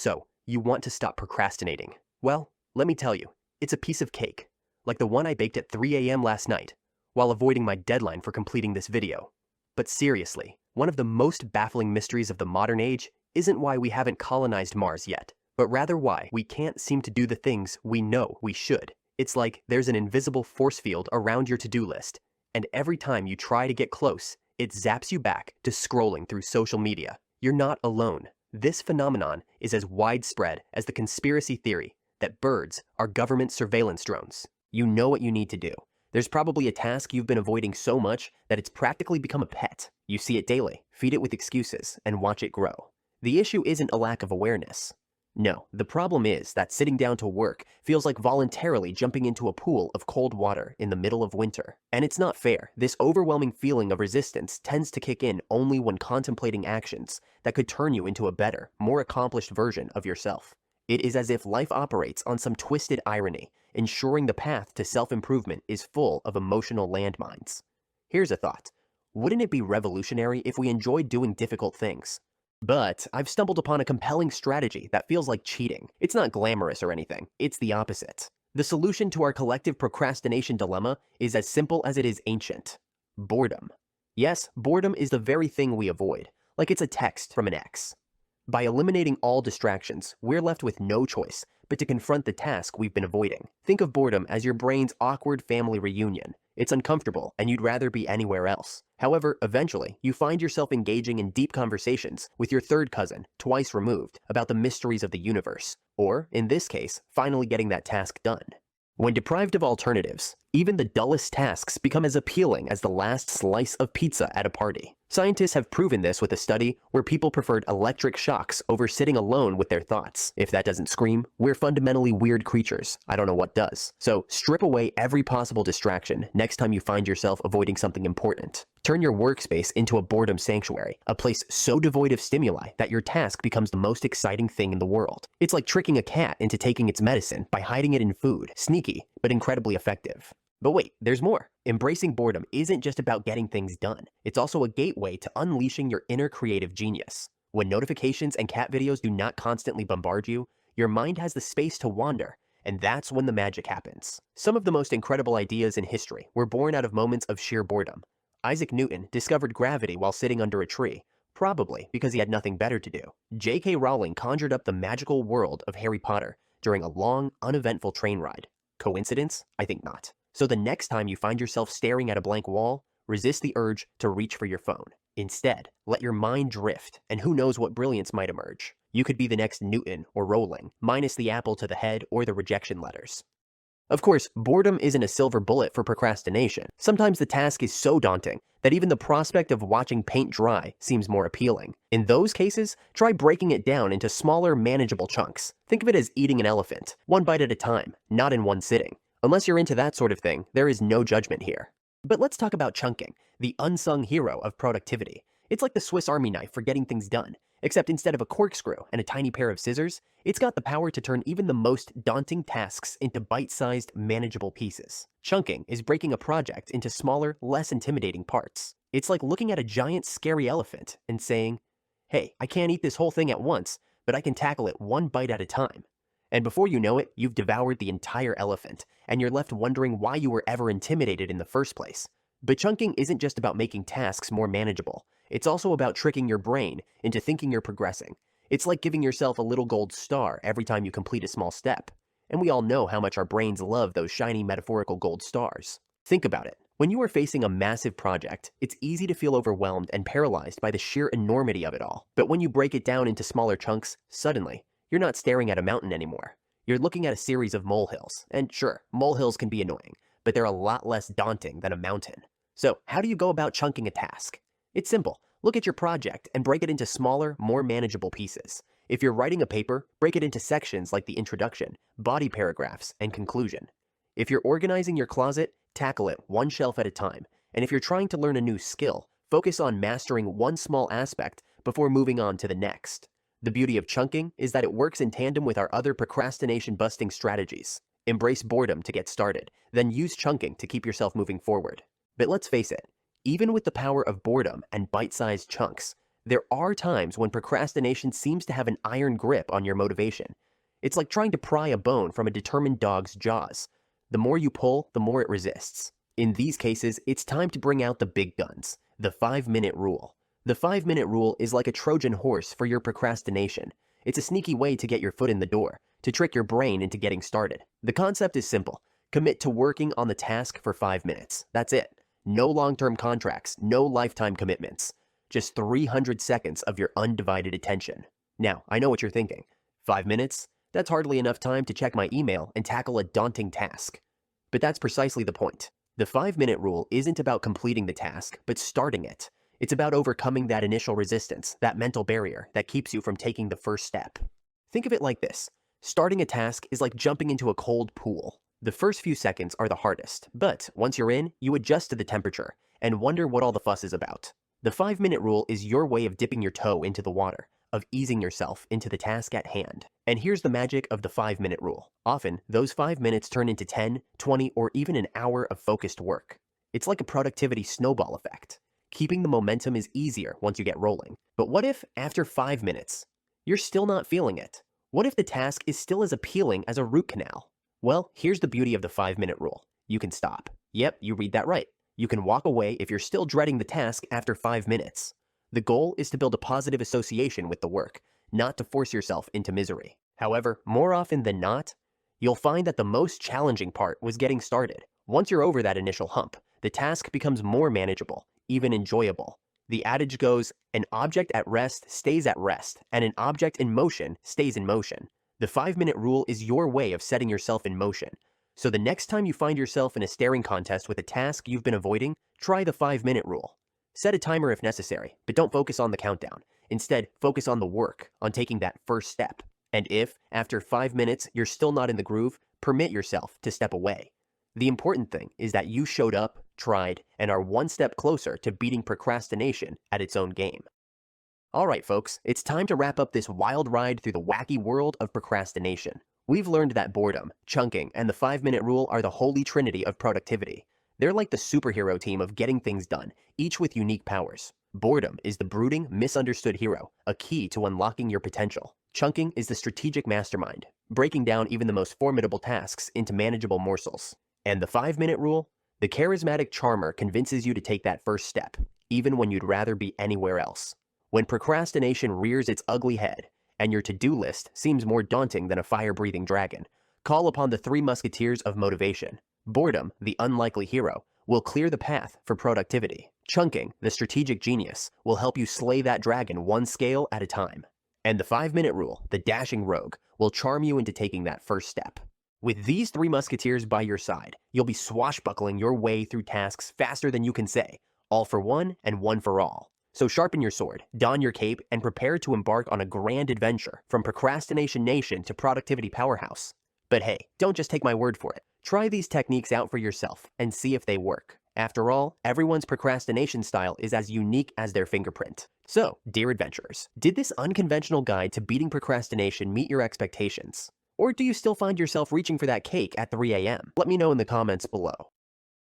So, you want to stop procrastinating. Well, let me tell you, it's a piece of cake, like the one I baked at 3 a.m. last night, while avoiding my deadline for completing this video. But seriously, one of the most baffling mysteries of the modern age isn't why we haven't colonized Mars yet, but rather why we can't seem to do the things we know we should. It's like there's an invisible force field around your to-do list, and every time you try to get close, it zaps you back to scrolling through social media. You're not alone. This phenomenon is as widespread as the conspiracy theory that birds are government surveillance drones. You know what you need to do. There's probably a task you've been avoiding so much that it's practically become a pet. You see it daily, feed it with excuses, and watch it grow. The issue isn't a lack of awareness. No, the problem is that sitting down to work feels like voluntarily jumping into a pool of cold water in the middle of winter. And it's not fair. This overwhelming feeling of resistance tends to kick in only when contemplating actions that could turn you into a better, more accomplished version of yourself. It is as if life operates on some twisted irony, ensuring the path to self-improvement is full of emotional landmines. Here's a thought. Wouldn't it be revolutionary if we enjoyed doing difficult things? But I've stumbled upon a compelling strategy that feels like cheating. It's not glamorous or anything. It's the opposite. The solution to our collective procrastination dilemma is as simple as it is ancient. Boredom. Yes, boredom is the very thing we avoid, like it's a text from an ex. By eliminating all distractions, we're left with no choice but to confront the task we've been avoiding. Think of boredom as your brain's awkward family reunion. It's uncomfortable, and you'd rather be anywhere else. However, eventually, you find yourself engaging in deep conversations with your third cousin, twice removed, about the mysteries of the universe, or, in this case, finally getting that task done. When deprived of alternatives, even the dullest tasks become as appealing as the last slice of pizza at a party. Scientists have proven this with a study where people preferred electric shocks over sitting alone with their thoughts. If that doesn't scream, we're fundamentally weird creatures. I don't know what does. So strip away every possible distraction next time you find yourself avoiding something important. Turn your workspace into a boredom sanctuary, a place so devoid of stimuli that your task becomes the most exciting thing in the world. It's like tricking a cat into taking its medicine by hiding it in food. Sneaky, but incredibly effective. But wait, there's more. Embracing boredom isn't just about getting things done. It's also a gateway to unleashing your inner creative genius. When notifications and cat videos do not constantly bombard you, your mind has the space to wander, and that's when the magic happens. Some of the most incredible ideas in history were born out of moments of sheer boredom. Isaac Newton discovered gravity while sitting under a tree, probably because he had nothing better to do. J.K. Rowling conjured up the magical world of Harry Potter during a long, uneventful train ride. Coincidence? I think not. So the next time you find yourself staring at a blank wall, resist the urge to reach for your phone. Instead, let your mind drift, and who knows what brilliance might emerge. You could be the next Newton or Rowling, minus the apple to the head or the rejection letters. Of course, boredom isn't a silver bullet for procrastination. Sometimes the task is so daunting that even the prospect of watching paint dry seems more appealing. In those cases, try breaking it down into smaller, manageable chunks. Think of it as eating an elephant, one bite at a time, not in one sitting. Unless you're into that sort of thing, there is no judgment here. But let's talk about chunking, the unsung hero of productivity. It's like the Swiss Army knife for getting things done, except instead of a corkscrew and a tiny pair of scissors, it's got the power to turn even the most daunting tasks into bite-sized, manageable pieces. Chunking is breaking a project into smaller, less intimidating parts. It's like looking at a giant, scary elephant and saying, hey, I can't eat this whole thing at once, but I can tackle it one bite at a time. And before you know it, you've devoured the entire elephant, and you're left wondering why you were ever intimidated in the first place. But chunking isn't just about making tasks more manageable. It's also about tricking your brain into thinking you're progressing. It's like giving yourself a little gold star every time you complete a small step. And we all know how much our brains love those shiny metaphorical gold stars. Think about it. When you are facing a massive project, it's easy to feel overwhelmed and paralyzed by the sheer enormity of it all. But when you break it down into smaller chunks, suddenly, you're not staring at a mountain anymore. You're looking at a series of molehills. And sure, molehills can be annoying, but they're a lot less daunting than a mountain. So how do you go about chunking a task? It's simple. Look at your project and break it into smaller, more manageable pieces. If you're writing a paper, break it into sections like the introduction, body paragraphs, and conclusion. If you're organizing your closet, tackle it one shelf at a time. And if you're trying to learn a new skill, focus on mastering one small aspect before moving on to the next. The beauty of chunking is that it works in tandem with our other procrastination-busting strategies. Embrace boredom to get started, then use chunking to keep yourself moving forward. But let's face it, even with the power of boredom and bite-sized chunks, There are times when procrastination seems to have an iron grip on your motivation. It's like trying to pry a bone from a determined dog's jaws. The more you pull, the more it resists. In these cases, it's time to bring out the big guns, the 5-minute rule. The 5-minute rule is like a Trojan horse for your procrastination. It's a sneaky way to get your foot in the door, to trick your brain into getting started. The concept is simple. Commit to working on the task for 5 minutes. That's it. No long-term contracts, no lifetime commitments. Just 300 seconds of your undivided attention. Now, I know what you're thinking. 5 minutes? That's hardly enough time to check my email and tackle a daunting task. But that's precisely the point. The 5-minute rule isn't about completing the task, but starting it. It's about overcoming that initial resistance, that mental barrier that keeps you from taking the first step. Think of it like this. Starting a task is like jumping into a cold pool. The first few seconds are the hardest, but once you're in, you adjust to the temperature and wonder what all the fuss is about. The 5-minute rule is your way of dipping your toe into the water, of easing yourself into the task at hand. And here's the magic of the 5-minute rule. Often, those 5 minutes turn into 10, 20, or even an hour of focused work. It's like a productivity snowball effect. Keeping the momentum is easier once you get rolling. But what if, after 5 minutes, you're still not feeling it? What if the task is still as appealing as a root canal? Well, here's the beauty of the 5-minute rule. You can stop. Yep, you read that right. You can walk away if you're still dreading the task after 5 minutes. The goal is to build a positive association with the work, not to force yourself into misery. However, more often than not, you'll find that the most challenging part was getting started. Once you're over that initial hump, the task becomes more manageable, even enjoyable. The adage goes, an object at rest stays at rest, and an object in motion stays in motion. The 5-minute rule is your way of setting yourself in motion. So the next time you find yourself in a staring contest with a task you've been avoiding, try the 5-minute rule. Set a timer if necessary, but don't focus on the countdown. Instead, focus on the work, on taking that first step. And if, after 5 minutes, you're still not in the groove, permit yourself to step away. The important thing is that you showed up, tried, and are one step closer to beating procrastination at its own game. Alright folks, it's time to wrap up this wild ride through the wacky world of procrastination. We've learned that boredom, chunking, and the 5-minute rule are the holy trinity of productivity. They're like the superhero team of getting things done, each with unique powers. Boredom is the brooding, misunderstood hero, a key to unlocking your potential. Chunking is the strategic mastermind, breaking down even the most formidable tasks into manageable morsels. And the 5-minute rule? The charismatic charmer convinces you to take that first step, even when you'd rather be anywhere else. When procrastination rears its ugly head, and your to-do list seems more daunting than a fire-breathing dragon, call upon the 3 musketeers of motivation. Boredom, the unlikely hero, will clear the path for productivity. Chunking, the strategic genius, will help you slay that dragon one scale at a time. And the 5-minute rule, the dashing rogue, will charm you into taking that first step. With these 3 musketeers by your side, you'll be swashbuckling your way through tasks faster than you can say, all for one and one for all. So sharpen your sword, don your cape, and prepare to embark on a grand adventure from Procrastination Nation to Productivity Powerhouse. But hey, don't just take my word for it. Try these techniques out for yourself and see if they work. After all, everyone's procrastination style is as unique as their fingerprint. So, dear adventurers, did this unconventional guide to beating procrastination meet your expectations? Or do you still find yourself reaching for that cake at 3 a.m.? Let me know in the comments below.